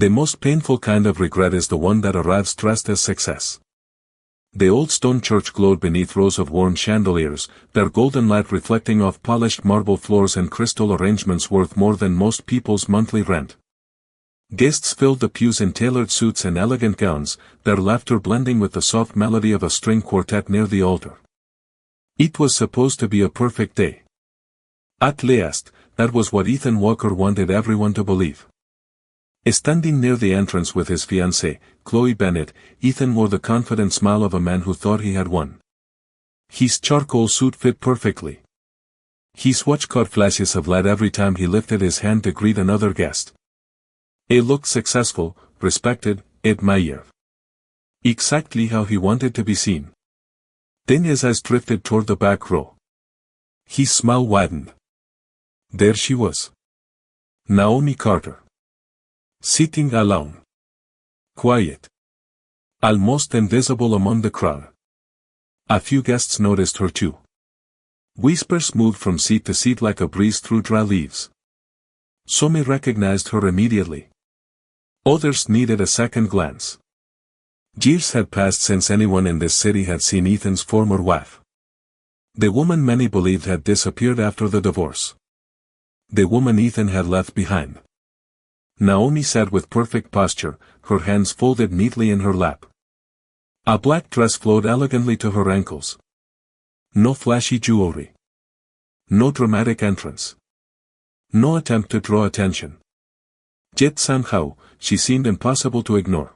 The most painful kind of regret is the one that arrives dressed as success. The old stone church glowed beneath rows of warm chandeliers, their golden light reflecting off polished marble floors and crystal arrangements worth more than most people's monthly rent. Guests filled the pews in tailored suits and elegant gowns, their laughter blending with the soft melody of a string quartet near the altar. It was supposed to be a perfect day. At least, that was what Ethan Walker wanted everyone to believe. Standing near the entrance with his fiancée, Chloe Bennett, Ethan wore the confident smile of a man who thought he had won. His charcoal suit fit perfectly. His watch caught flashes of light every time he lifted his hand to greet another guest. He looked successful, respected, admired. Exactly how he wanted to be seen. Then his eyes drifted toward the back row. His smile widened. There she was. Naomi Carter. Sitting alone. Quiet. Almost invisible among the crowd. A few guests noticed her too. Whispers moved from seat to seat like a breeze through dry leaves. Some recognized her immediately. Others needed a second glance. Years had passed since anyone in this city had seen Ethan's former wife. The woman many believed had disappeared after the divorce. The woman Ethan had left behind. Naomi sat with perfect posture, her hands folded neatly in her lap. A black dress flowed elegantly to her ankles. No flashy jewelry. No dramatic entrance. No attempt to draw attention. Yet somehow, she seemed impossible to ignore.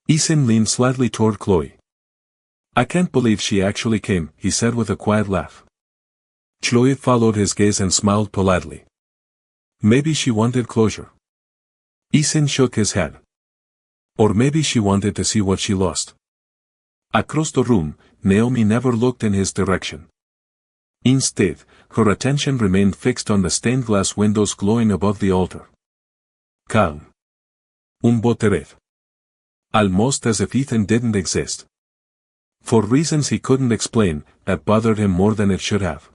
Ethan leaned slightly toward Chloe. "I can't believe she actually came," he said with a quiet laugh. Chloe followed his gaze and smiled politely. Maybe she wanted closure. Ethan shook his head. Or maybe she wanted to see what she lost. Across the room, Naomi never looked in his direction. Instead, her attention remained fixed on the stained glass windows glowing above the altar. Calm. Unforgettable. Almost as if Ethan didn't exist. For reasons he couldn't explain, that bothered him more than it should have.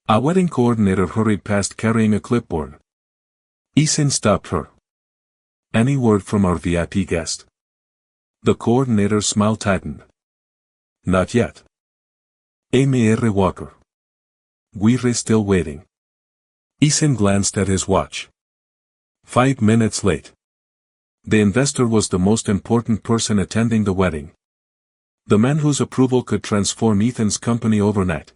A wedding coordinator hurried past carrying a clipboard. Ethan stopped her. "Any word from our VIP guest?" The coordinator's smile tightened. "Not yet. Mr. Walker. We're still waiting." Ethan glanced at his watch. 5 minutes late. The investor was the most important person attending the wedding. The man whose approval could transform Ethan's company overnight.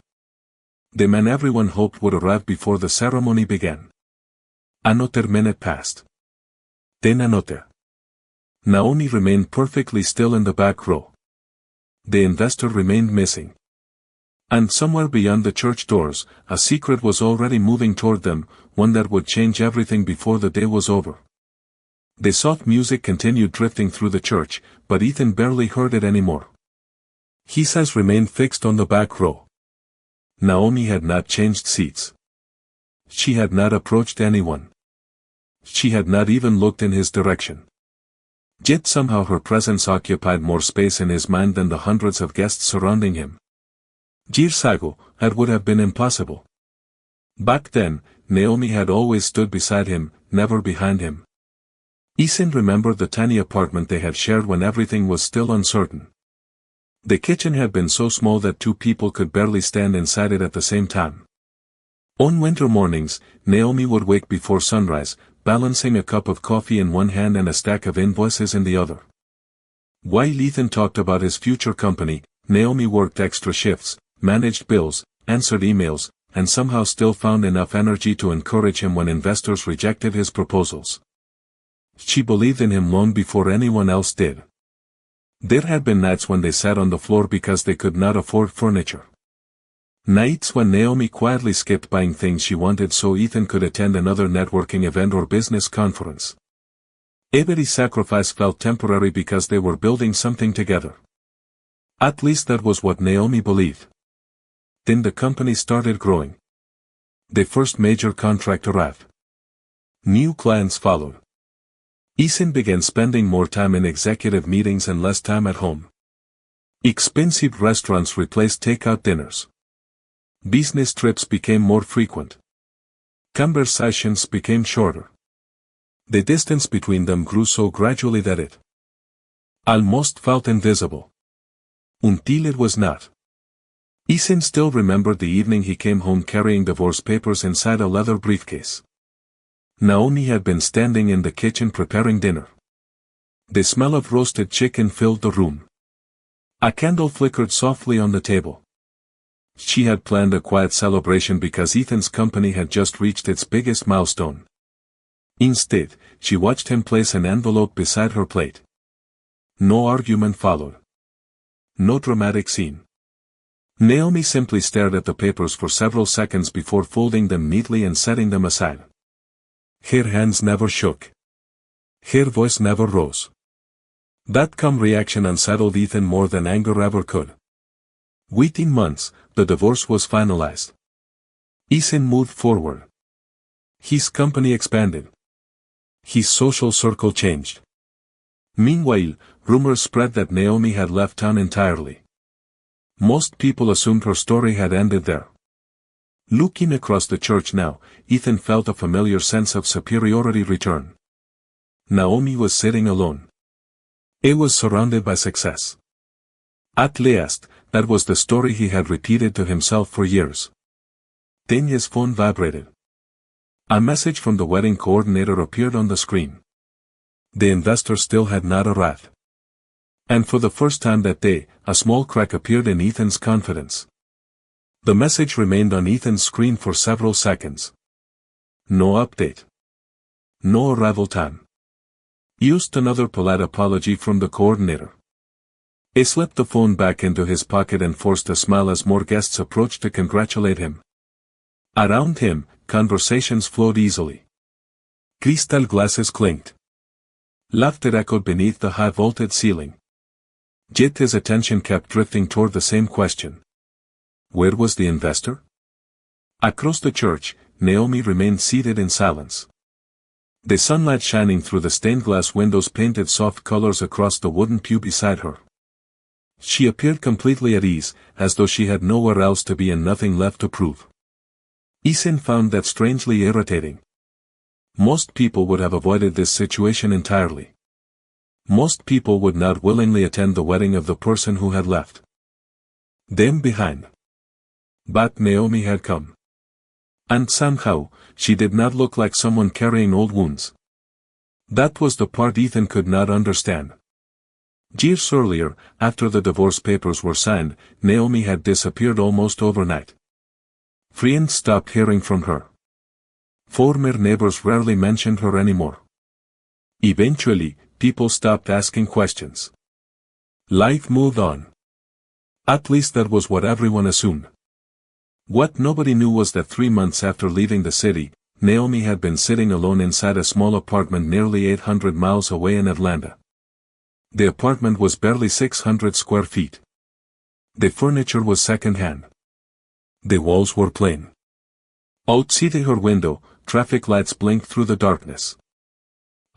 The man everyone hoped would arrive before the ceremony began. Another minute passed. Then another. Naomi remained perfectly still in the back row. The investor remained missing. And somewhere beyond the church doors, a secret was already moving toward them, one that would change everything before the day was over. The soft music continued drifting through the church, but Ethan barely heard it anymore. His eyes remained fixed on the back row. Naomi had not changed seats. She had not approached anyone. She had not even looked in his direction. Yet somehow her presence occupied more space in his mind than the hundreds of guests surrounding him. Years ago, that would have been impossible. Back then, Naomi had always stood beside him, never behind him. Ethan remembered the tiny apartment they had shared when everything was still uncertain. The kitchen had been so small that 2 people could barely stand inside it at the same time. On winter mornings, Naomi would wake before sunrise, balancing a cup of coffee in one hand and a stack of invoices in the other. While Ethan talked about his future company, Naomi worked extra shifts, managed bills, answered emails, and somehow still found enough energy to encourage him when investors rejected his proposals. She believed in him long before anyone else did. There had been nights when they sat on the floor because they could not afford furniture. Nights when Naomi quietly skipped buying things she wanted so Ethan could attend another networking event or business conference. Every sacrifice felt temporary because they were building something together. At least that was what Naomi believed. Then the company started growing. The first major contract arrived. New clients followed. Ethan began spending more time in executive meetings and less time at home. Expensive restaurants replaced takeout dinners. Business trips became more frequent. Conversations became shorter. The distance between them grew so gradually that it almost felt invisible. Until it was not. Ethan still remembered the evening he came home carrying divorce papers inside a leather briefcase. Naomi had been standing in the kitchen preparing dinner. The smell of roasted chicken filled the room. A candle flickered softly on the table. She had planned a quiet celebration because Ethan's company had just reached its biggest milestone. Instead, she watched him place an envelope beside her plate. No argument followed. No dramatic scene. Naomi simply stared at the papers for several seconds before folding them neatly and setting them aside. Her hands never shook. Her voice never rose. That calm reaction unsettled Ethan more than anger ever could. Within months, the divorce was finalized. Ethan moved forward. His company expanded. His social circle changed. Meanwhile, rumors spread that Naomi had left town entirely. Most people assumed her story had ended there. Looking across the church now, Ethan felt a familiar sense of superiority return. Naomi was sitting alone. It was surrounded by success. At last, that was the story he had repeated to himself for years. Then his phone vibrated. A message from the wedding coordinator appeared on the screen. The investor still had not arrived. And for the first time that day, a small crack appeared in Ethan's confidence. The message remained on Ethan's screen for several seconds. No update. No arrival time. Used another polite apology from the coordinator. He slipped the phone back into his pocket and forced a smile as more guests approached to congratulate him. Around him, conversations flowed easily. Crystal glasses clinked. Laughter echoed beneath the high-vaulted ceiling. Yet his attention kept drifting toward the same question. Where was the investor? Across the church, Naomi remained seated in silence. The sunlight shining through the stained glass windows painted soft colors across the wooden pew beside her. She appeared completely at ease, as though she had nowhere else to be and nothing left to prove. Ethan found that strangely irritating. Most people would have avoided this situation entirely. Most people would not willingly attend the wedding of the person who had left them behind. But Naomi had come. And somehow, she did not look like someone carrying old wounds. That was the part Ethan could not understand. Years earlier, after the divorce papers were signed, Naomi had disappeared almost overnight. Friends stopped hearing from her. Former neighbors rarely mentioned her anymore. Eventually, people stopped asking questions. Life moved on. At least that was what everyone assumed. What nobody knew was that 3 months after leaving the city, Naomi had been sitting alone inside a small apartment nearly 800 miles away in Atlanta. The apartment was barely 600 square feet. The furniture was second-hand. The walls were plain. Outside her window, traffic lights blinked through the darkness.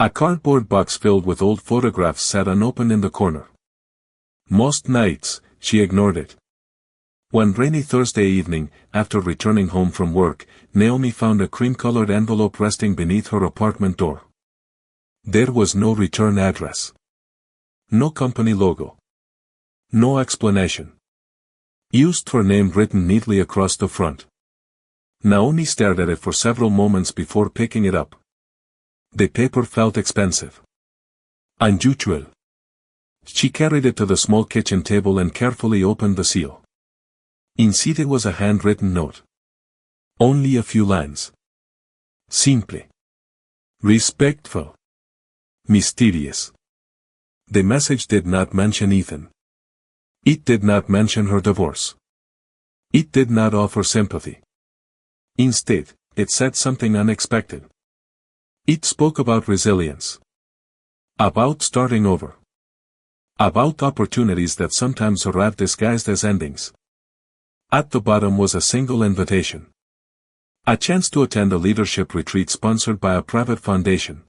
A cardboard box filled with old photographs sat unopened in the corner. Most nights, she ignored it. One rainy Thursday evening, after returning home from work, Naomi found a cream-colored envelope resting beneath her apartment door. There was no return address. No company logo. No explanation. Used her name written neatly across the front. Naomi stared at it for several moments before picking it up. The paper felt expensive. Unusual. She carried it to the small kitchen table and carefully opened the seal. Inside it was a handwritten note. Only a few lines. Simple. Respectful. Mysterious. The message did not mention Ethan. It did not mention her divorce. It did not offer sympathy. Instead, it said something unexpected. It spoke about resilience. About starting over. About opportunities that sometimes arrive disguised as endings. At the bottom was a single invitation. A chance to attend a leadership retreat sponsored by a private foundation.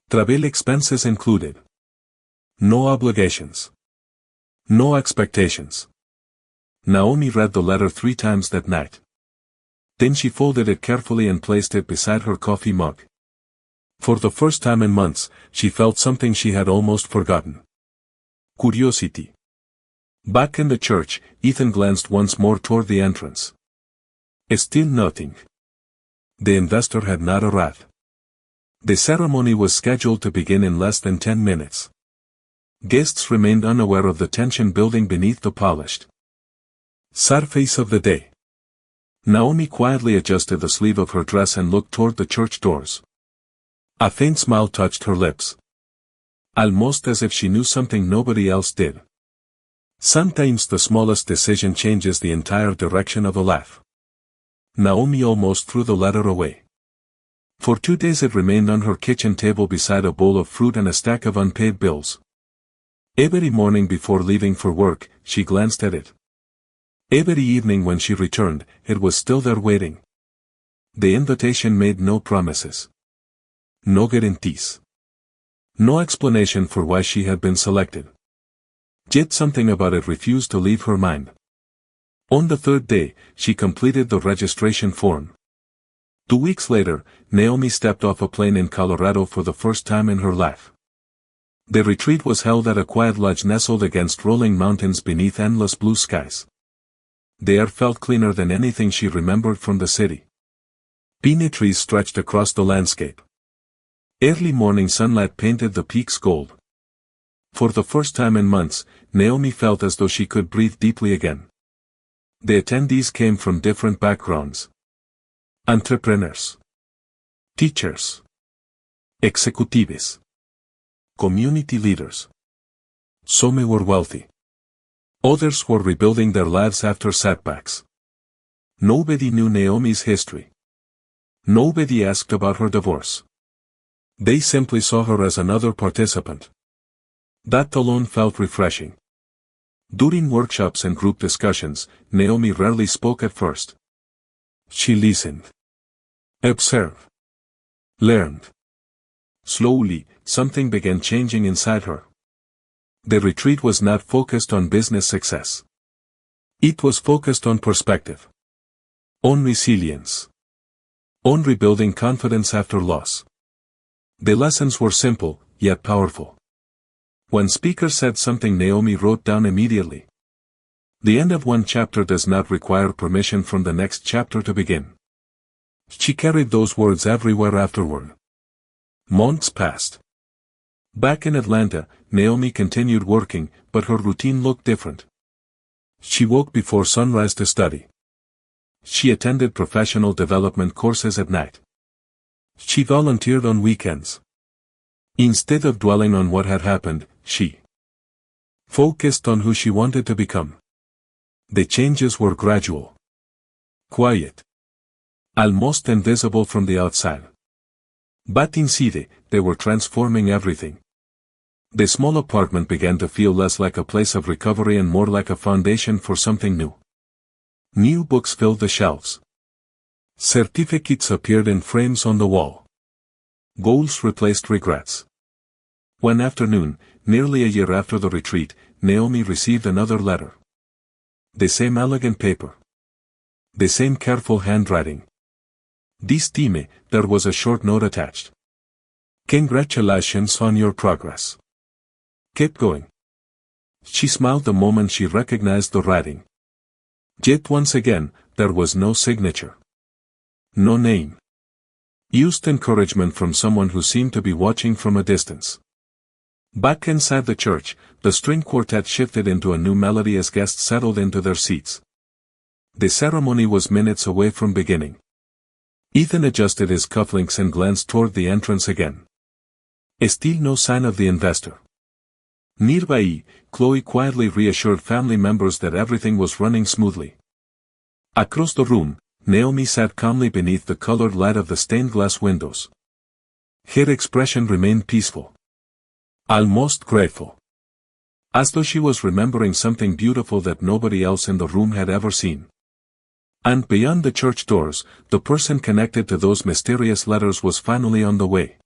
Travel expenses included. No obligations. No expectations. Naomi read the letter 3 times that night. Then she folded it carefully and placed it beside her coffee mug. For the first time in months, she felt something she had almost forgotten. Curiosity. Back in the church, Ethan glanced once more toward the entrance. Still nothing. The investor had not arrived. The ceremony was scheduled to begin in less than 10 minutes. Guests remained unaware of the tension building beneath the polished surface of the day. Naomi quietly adjusted the sleeve of her dress and looked toward the church doors. A faint smile touched her lips. Almost as if she knew something nobody else did. Sometimes the smallest decision changes the entire direction of a life. Naomi almost threw the letter away. For 2 days it remained on her kitchen table beside a bowl of fruit and a stack of unpaid bills. Every morning before leaving for work, she glanced at it. Every evening when she returned, it was still there waiting. The invitation made no promises. No guarantees. No explanation for why she had been selected. Yet something about it refused to leave her mind. On the 3rd day, she completed the registration form. 2 weeks later, Naomi stepped off a plane in Colorado for the first time in her life. The retreat was held at a quiet lodge nestled against rolling mountains beneath endless blue skies. The air felt cleaner than anything she remembered from the city. Peony trees stretched across the landscape. Early morning sunlight painted the peaks gold. For the first time in months, Naomi felt as though she could breathe deeply again. The attendees came from different backgrounds. Entrepreneurs. Teachers. Executives. Community leaders. Some were wealthy. Others were rebuilding their lives after setbacks. Nobody knew Naomi's history. Nobody asked about her divorce. They simply saw her as another participant. That alone felt refreshing. During workshops and group discussions, Naomi rarely spoke at first. She listened. Observed. Learned. Slowly, something began changing inside her. The retreat was not focused on business success. It was focused on perspective. On resilience. On rebuilding confidence after loss. The lessons were simple, yet powerful. One speaker said something Naomi wrote down immediately. The end of one chapter does not require permission from the next chapter to begin. She carried those words everywhere afterward. Months passed. Back in Atlanta, Naomi continued working, but her routine looked different. She woke before sunrise to study. She attended professional development courses at night. She volunteered on weekends. Instead of dwelling on what had happened, she focused on who she wanted to become. The changes were gradual. Quiet. Almost invisible from the outside. But inside, they were transforming everything. The small apartment began to feel less like a place of recovery and more like a foundation for something new. New books filled the shelves. Certificates appeared in frames on the wall. Goals replaced regrets. One afternoon, nearly a year after the retreat, Naomi received another letter. The same elegant paper. The same careful handwriting. This time, there was a short note attached. Congratulations on your progress. Keep going. She smiled the moment she recognized the writing. Yet once again, there was no signature. No name. Used encouragement from someone who seemed to be watching from a distance. Back inside the church, the string quartet shifted into a new melody as guests settled into their seats. The ceremony was minutes away from beginning. Ethan adjusted his cufflinks and glanced toward the entrance again. Still no sign of the investor. Nearby, Chloe quietly reassured family members that everything was running smoothly. Across the room, Naomi sat calmly beneath the colored light of the stained glass windows. Her expression remained peaceful. Almost grateful. As though she was remembering something beautiful that nobody else in the room had ever seen. And beyond the church doors, the person connected to those mysterious letters was finally on the way.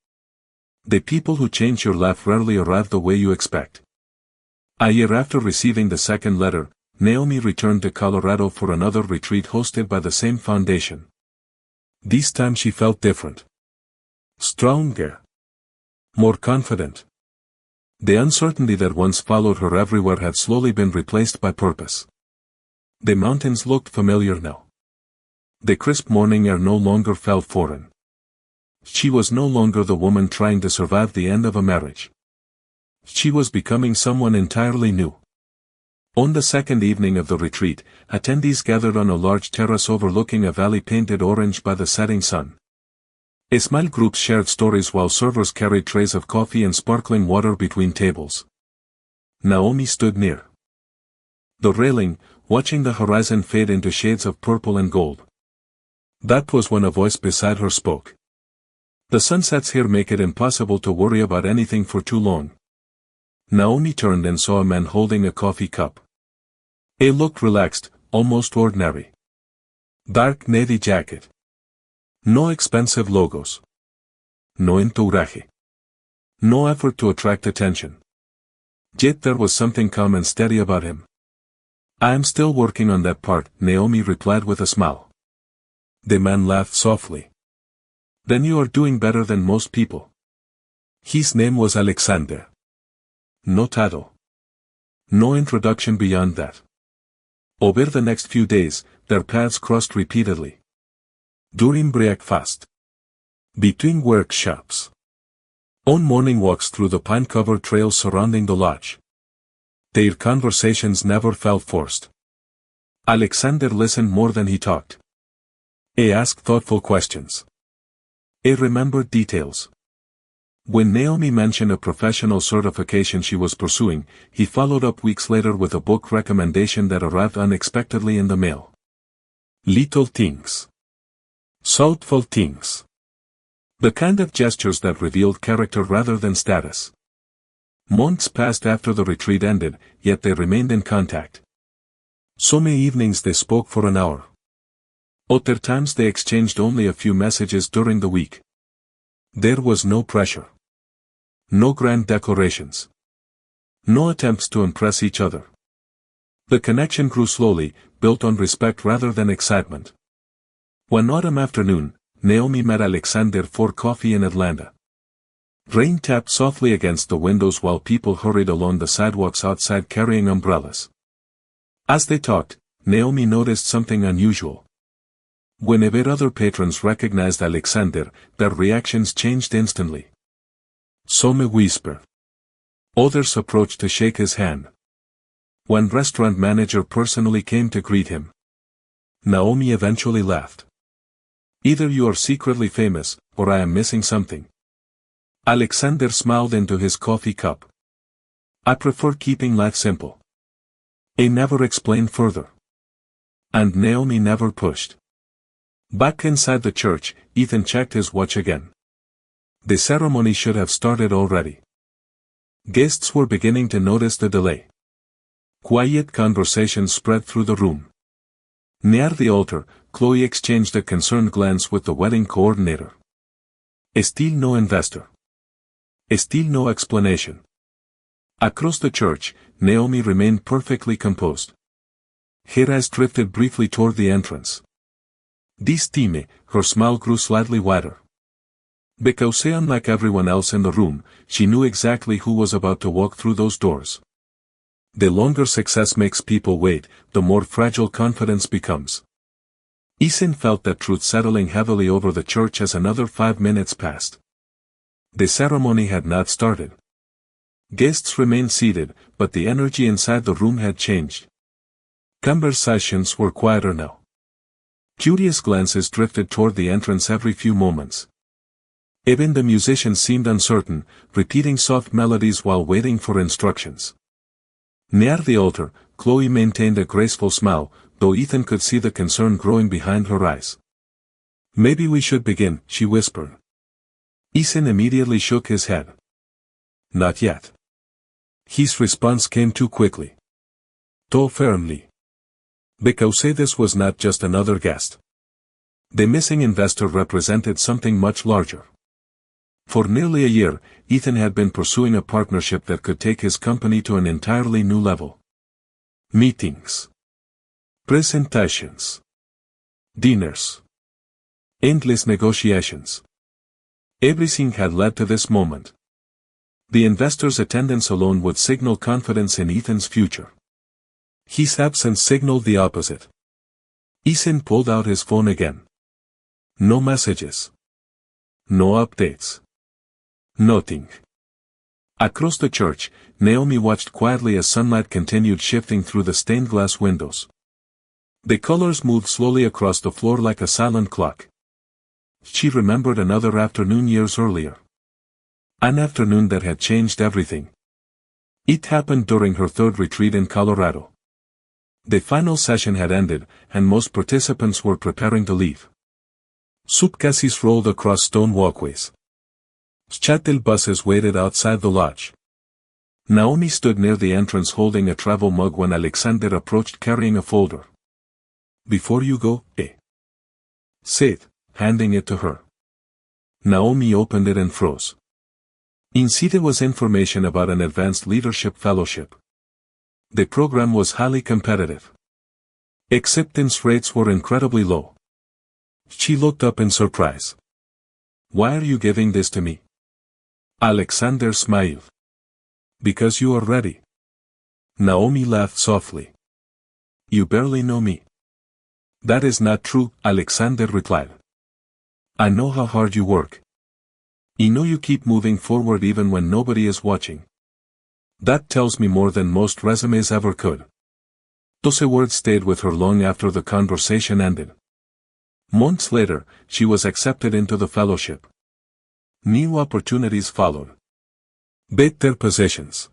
The people who change your life rarely arrive the way you expect. A year after receiving the second letter, Naomi returned to Colorado for another retreat hosted by the same foundation. This time she felt different. Stronger. More confident. The uncertainty that once followed her everywhere had slowly been replaced by purpose. The mountains looked familiar now. The crisp morning air no longer felt foreign. She was no longer the woman trying to survive the end of a marriage. She was becoming someone entirely new. On the second evening of the retreat, attendees gathered on a large terrace overlooking a valley painted orange by the setting sun. Small groups shared stories while servers carried trays of coffee and sparkling water between tables. Naomi stood near the railing, watching the horizon fade into shades of purple and gold. That was when a voice beside her spoke. The sunsets here make it impossible to worry about anything for too long. Naomi turned and saw a man holding a coffee cup. He looked relaxed, almost ordinary. Dark navy jacket. No expensive logos. No entourage. No effort to attract attention. Yet there was something calm and steady about him. I am still working on that part, Naomi replied with a smile. The man laughed softly. Then you are doing better than most people. His name was Alexander. No title. No introduction beyond that. Over the next few days, their paths crossed repeatedly. During breakfast. Between workshops. On morning walks through the pine-covered trails surrounding the lodge. Their conversations never felt forced. Alexander listened more than he talked. He asked thoughtful questions. He remembered details. When Naomi mentioned a professional certification she was pursuing, he followed up weeks later with a book recommendation that arrived unexpectedly in the mail. Little things. Thoughtful things. The kind of gestures that revealed character rather than status. Months passed after the retreat ended, yet they remained in contact. Some evenings they spoke for an hour. Other times they exchanged only a few messages during the week. There was no pressure. No grand declarations. No attempts to impress each other. The connection grew slowly, built on respect rather than excitement. One autumn afternoon, Naomi met Alexander for coffee in Atlanta. Rain tapped softly against the windows while people hurried along the sidewalks outside carrying umbrellas. As they talked, Naomi noticed something unusual. Whenever other patrons recognized Alexander, their reactions changed instantly. Some whispered. Others approached to shake his hand. One restaurant manager personally came to greet him. Naomi eventually laughed. Either you are secretly famous, or I am missing something. Alexander smiled into his coffee cup. I prefer keeping life simple. He never explained further. And Naomi never pushed. Back inside the church, Ethan checked his watch again. The ceremony should have started already. Guests were beginning to notice the delay. Quiet conversation spread through the room. Near the altar, Chloe exchanged a concerned glance with the wedding coordinator. Still no investor. Still no explanation. Across the church, Naomi remained perfectly composed. Her eyes drifted briefly toward the entrance. This time, her smile grew slightly wider. Because unlike everyone else in the room, she knew exactly who was about to walk through those doors. The longer success makes people wait, the more fragile confidence becomes. Ethan felt that truth settling heavily over the church as another 5 minutes passed. The ceremony had not started. Guests remained seated, but the energy inside the room had changed. Conversations were quieter now. Curious glances drifted toward the entrance every few moments. Even the musicians seemed uncertain, repeating soft melodies while waiting for instructions. Near the altar, Chloe maintained a graceful smile, though Ethan could see the concern growing behind her eyes. Maybe we should begin, she whispered. Ethan immediately shook his head. Not yet. His response came too quickly. Too firmly. Because this was not just another guest. The missing investor represented something much larger. For nearly a year, Ethan had been pursuing a partnership that could take his company to an entirely new level. Meetings. Presentations. Dinners. Endless negotiations. Everything had led to this moment. The investor's attendance alone would signal confidence in Ethan's future. His absence signaled the opposite. Ethan pulled out his phone again. No messages. No updates. Nothing. Across the church, Naomi watched quietly as sunlight continued shifting through the stained glass windows. The colors moved slowly across the floor like a silent clock. She remembered another afternoon years earlier. An afternoon that had changed everything. It happened during her third retreat in Colorado. The final session had ended, and most participants were preparing to leave. Suitcases rolled across stone walkways. Shuttle buses waited outside the lodge. Naomi stood near the entrance holding a travel mug when Alexander approached carrying a folder. "Before you go, said, handing it to her. Naomi opened it and froze. Inside was information about an advanced leadership fellowship. The program was highly competitive. Acceptance rates were incredibly low. She looked up in surprise. "Why are you giving this to me?" Alexander smiled. "Because you are ready." Naomi laughed softly. "You barely know me." "That is not true," Alexander replied. "I know how hard you work. I know you keep moving forward even when nobody is watching. That tells me more than most resumes ever could." Those words stayed with her long after the conversation ended. Months later, she was accepted into the fellowship. New opportunities followed. Better positions.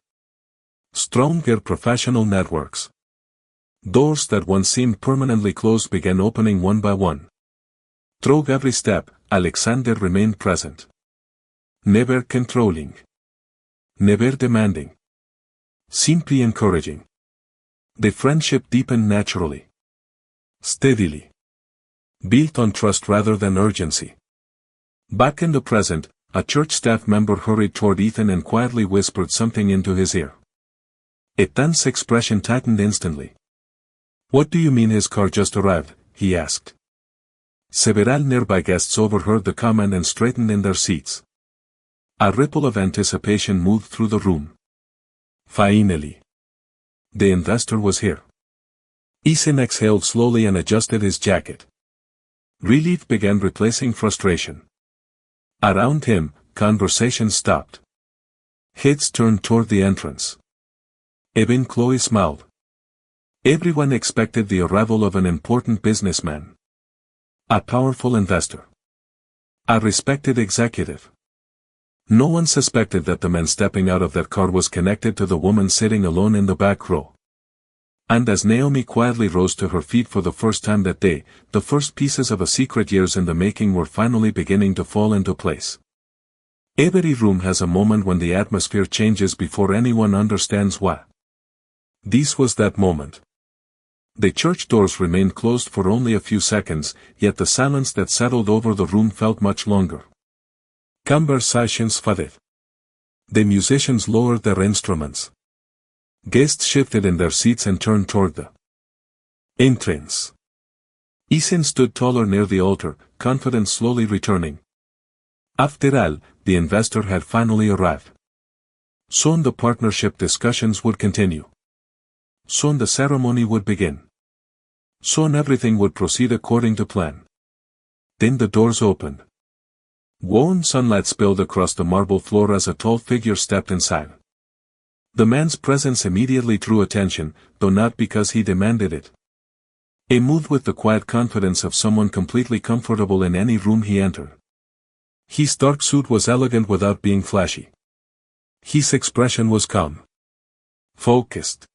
Stronger professional networks. Doors that once seemed permanently closed began opening one by one. Through every step, Alexander remained present. Never controlling. Never demanding. Simply encouraging. The friendship deepened naturally. Steadily. Built on trust rather than urgency. Back in the present, a church staff member hurried toward Ethan and quietly whispered something into his ear. A tense expression tightened instantly. "What do you mean his car just arrived?" he asked. Several nearby guests overheard the comment and straightened in their seats. A ripple of anticipation moved through the room. Finally. The investor was here. Ethan exhaled slowly and adjusted his jacket. Relief began replacing frustration. Around him, conversation stopped. Heads turned toward the entrance. Even Chloe smiled. Everyone expected the arrival of an important businessman. A powerful investor. A respected executive. No one suspected that the man stepping out of that car was connected to the woman sitting alone in the back row. And as Naomi quietly rose to her feet for the first time that day, the first pieces of a secret years in the making were finally beginning to fall into place. Every room has a moment when the atmosphere changes before anyone understands why. This was that moment. The church doors remained closed for only a few seconds, yet the silence that settled over the room felt much longer. Conversations faded. The musicians lowered their instruments. Guests shifted in their seats and turned toward the entrance. Ethan stood taller near the altar, confidence slowly returning. After all, the investor had finally arrived. Soon the partnership discussions would continue. Soon the ceremony would begin. Soon everything would proceed according to plan. Then the doors opened. Warm sunlight spilled across the marble floor as a tall figure stepped inside. The man's presence immediately drew attention, though not because he demanded it. He moved with the quiet confidence of someone completely comfortable in any room he entered. His dark suit was elegant without being flashy. His expression was calm. Focused.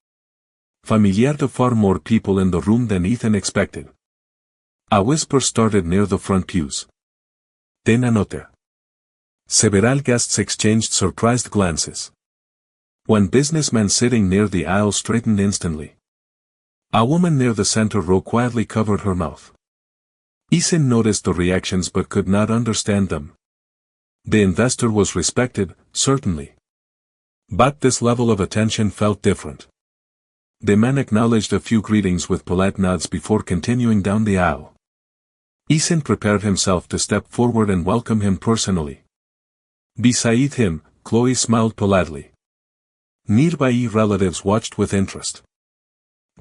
Familiar to far more people in the room than Ethan expected. A whisper started near the front pews. Then another. Several guests exchanged surprised glances. One businessman sitting near the aisle straightened instantly. A woman near the center row quietly covered her mouth. Ethan noticed the reactions but could not understand them. The investor was respected, certainly. But this level of attention felt different. The man acknowledged a few greetings with polite nods before continuing down the aisle. Ethan prepared himself to step forward and welcome him personally. Beside him, Chloe smiled politely. Nearby relatives watched with interest.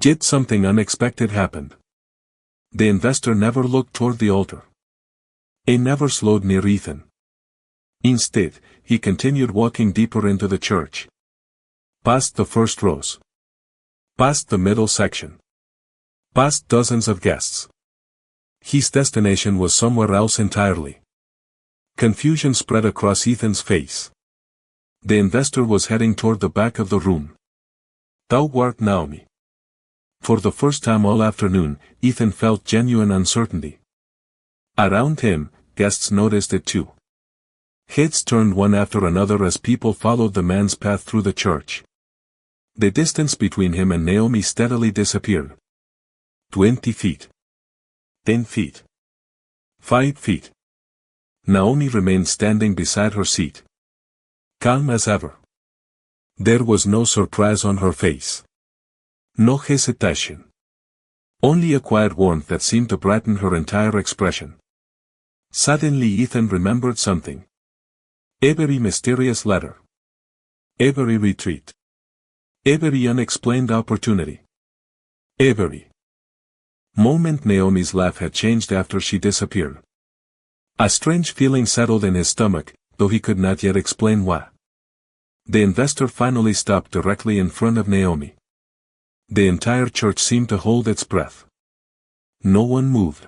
Yet something unexpected happened. The investor never looked toward the altar. He never slowed near Ethan. Instead, he continued walking deeper into the church. Past the first rows. Past the middle section. Past dozens of guests. His destination was somewhere else entirely. Confusion spread across Ethan's face. The investor was heading toward the back of the room. Toward Naomi. For the first time all afternoon, Ethan felt genuine uncertainty. Around him, guests noticed it too. Heads turned one after another as people followed the man's path through the church. The distance between him and Naomi steadily disappeared. 20 feet. 10 feet. 5 feet. Naomi remained standing beside her seat. Calm as ever. There was no surprise on her face. No hesitation. Only a quiet warmth that seemed to brighten her entire expression. Suddenly Ethan remembered something. Every mysterious letter. Every retreat. Every unexplained opportunity. Every moment Naomi's laugh had changed after she disappeared. A strange feeling settled in his stomach, though he could not yet explain why. The investor finally stopped directly in front of Naomi. The entire church seemed to hold its breath. No one moved.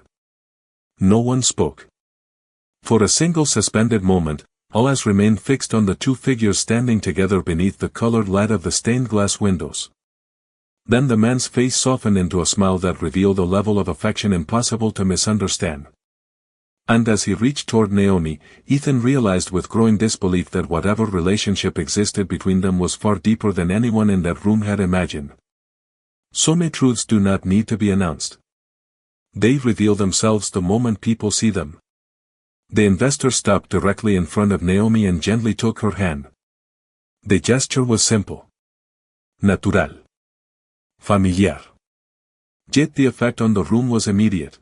No one spoke. For a single suspended moment, all eyes remained fixed on the two figures standing together beneath the colored light of the stained glass windows. Then the man's face softened into a smile that revealed a level of affection impossible to misunderstand. And as he reached toward Naomi, Ethan realized with growing disbelief that whatever relationship existed between them was far deeper than anyone in that room had imagined. So many truths do not need to be announced. They reveal themselves the moment people see them. The investor stopped directly in front of Naomi and gently took her hand. The gesture was simple. Natural. Familiar. Yet the effect on the room was immediate.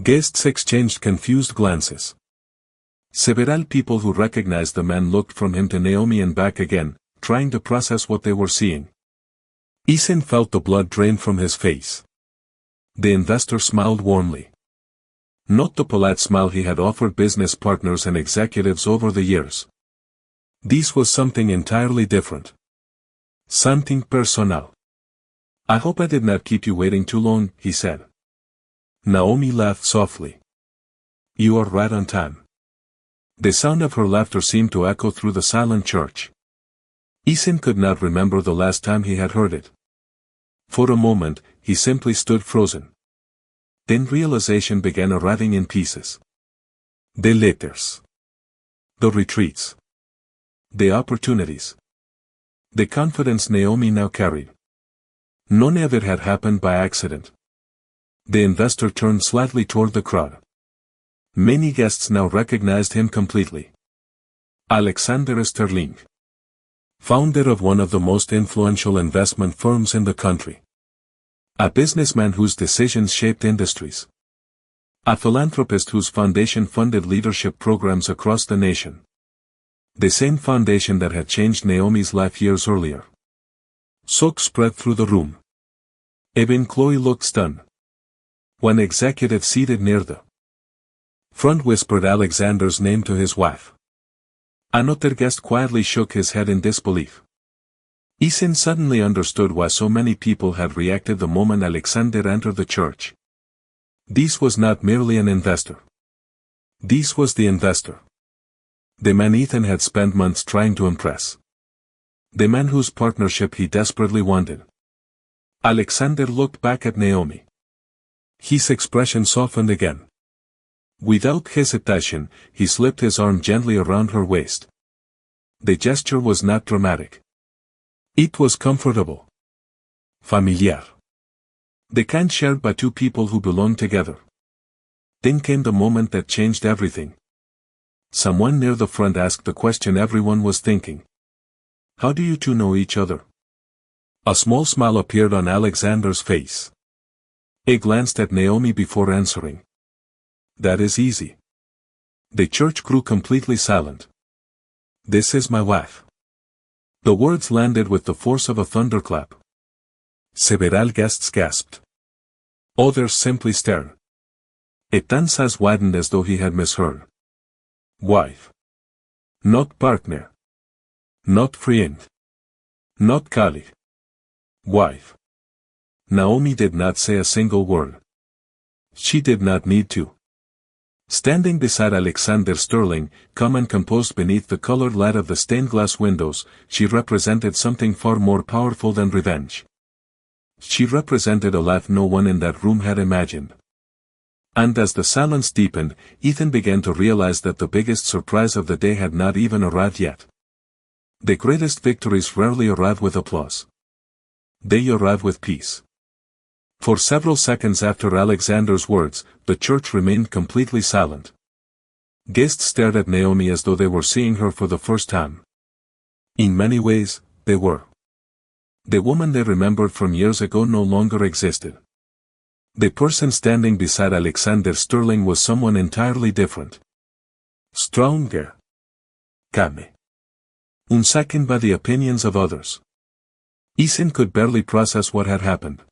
Guests exchanged confused glances. Several people who recognized the man looked from him to Naomi and back again, trying to process what they were seeing. Ethan felt the blood drain from his face. The investor smiled warmly. Not the polite smile he had offered business partners and executives over the years. This was something entirely different. Something personal. I hope I did not keep you waiting too long, he said. Naomi laughed softly. You are right on time. The sound of her laughter seemed to echo through the silent church. Ethan could not remember the last time he had heard it. For a moment, he simply stood frozen. Then realization began arriving in pieces. The letters. The retreats. The opportunities. The confidence Naomi now carried. None of it had happened by accident. The investor turned slightly toward the crowd. Many guests now recognized him completely. Alexander Sterling. Founder of one of the most influential investment firms in the country. A businessman whose decisions shaped industries. A philanthropist whose foundation funded leadership programs across the nation. The same foundation that had changed Naomi's life years earlier. Shock spread through the room. Even Chloe looked stunned. One executive seated near the front whispered Alexander's name to his wife. Another guest quietly shook his head in disbelief. Ethan suddenly understood why so many people had reacted the moment Alexander entered the church. This was not merely an investor. This was the investor. The man Ethan had spent months trying to impress. The man whose partnership he desperately wanted. Alexander looked back at Naomi. His expression softened again. Without hesitation, he slipped his arm gently around her waist. The gesture was not dramatic. It was comfortable. Familiar. The kind shared by two people who belonged together. Then came the moment that changed everything. Someone near the front asked the question everyone was thinking. How do you two know each other? A small smile appeared on Alexander's face. He glanced at Naomi before answering. That is easy. The church grew completely silent. This is my wife. The words landed with the force of a thunderclap. Several guests gasped. Others simply stared. Ethan's eyes widened as though he had misheard. Wife. Not partner. Not friend. Not colleague. Wife. Naomi did not say a single word. She did not need to. Standing beside Alexander Sterling, calm and composed beneath the colored light of the stained-glass windows, she represented something far more powerful than revenge. She represented a life no one in that room had imagined. And as the silence deepened, Ethan began to realize that the biggest surprise of the day had not even arrived yet. The greatest victories rarely arrive with applause. They arrive with peace. For several seconds after Alexander's words, the church remained completely silent. Guests stared at Naomi as though they were seeing her for the first time. In many ways, they were. The woman they remembered from years ago no longer existed. The person standing beside Alexander Sterling was someone entirely different. Stronger. Calm. Unshaken by the opinions of others. Ethan could barely process what had happened.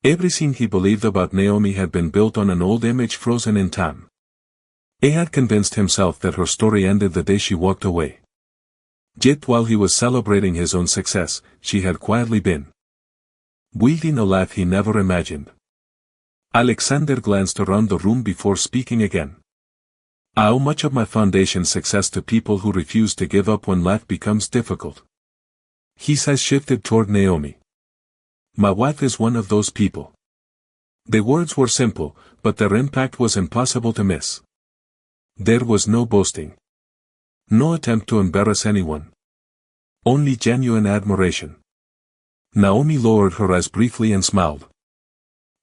Everything he believed about Naomi had been built on an old image frozen in time. He had convinced himself that her story ended the day she walked away. Yet while he was celebrating his own success, she had quietly been building a life he never imagined. Alexander glanced around the room before speaking again. I owe much of my foundation's success to people who refuse to give up when life becomes difficult. His eyes shifted toward Naomi. My wife is one of those people. The words were simple, but their impact was impossible to miss. There was no boasting. No attempt to embarrass anyone. Only genuine admiration. Naomi lowered her eyes briefly and smiled.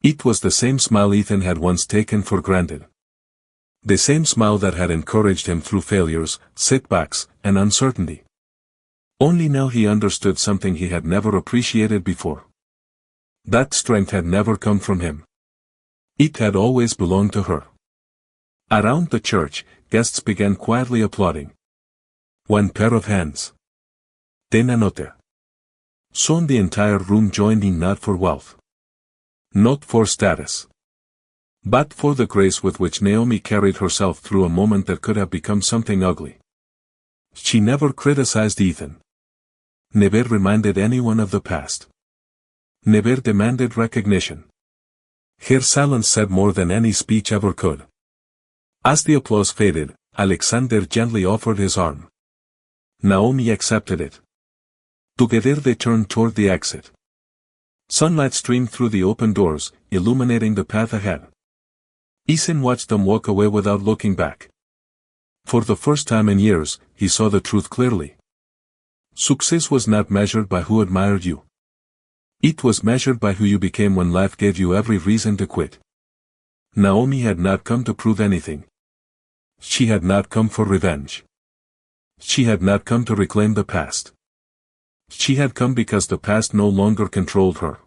It was the same smile Ethan had once taken for granted. The same smile that had encouraged him through failures, setbacks, and uncertainty. Only now he understood something he had never appreciated before. That strength had never come from him. It had always belonged to her. Around the church, guests began quietly applauding. One pair of hands. Then another. Soon the entire room joined in, not for wealth. Not for status. But for the grace with which Naomi carried herself through a moment that could have become something ugly. She never criticized Ethan. Never reminded anyone of the past. Never demanded recognition. Her silence said more than any speech ever could. As the applause faded, Alexander gently offered his arm. Naomi accepted it. Together they turned toward the exit. Sunlight streamed through the open doors, illuminating the path ahead. Ethan watched them walk away without looking back. For the first time in years, he saw the truth clearly. Success was not measured by who admired you. It was measured by who you became when life gave you every reason to quit. Naomi had not come to prove anything. She had not come for revenge. She had not come to reclaim the past. She had come because the past no longer controlled her.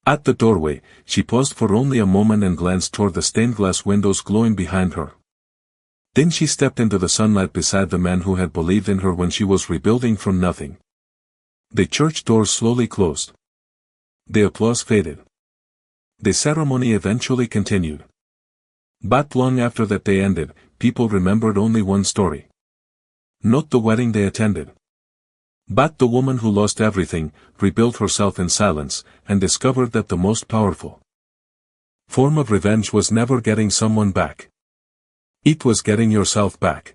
At the doorway, she paused for only a moment and glanced toward the stained-glass windows glowing behind her. Then she stepped into the sunlight beside the man who had believed in her when she was rebuilding from nothing. The church doors slowly closed. The applause faded. The ceremony eventually continued. But long after that day ended, people remembered only one story. Not the wedding they attended. But the woman who lost everything, rebuilt herself in silence, and discovered that the most powerful form of revenge was never getting someone back. It was getting yourself back.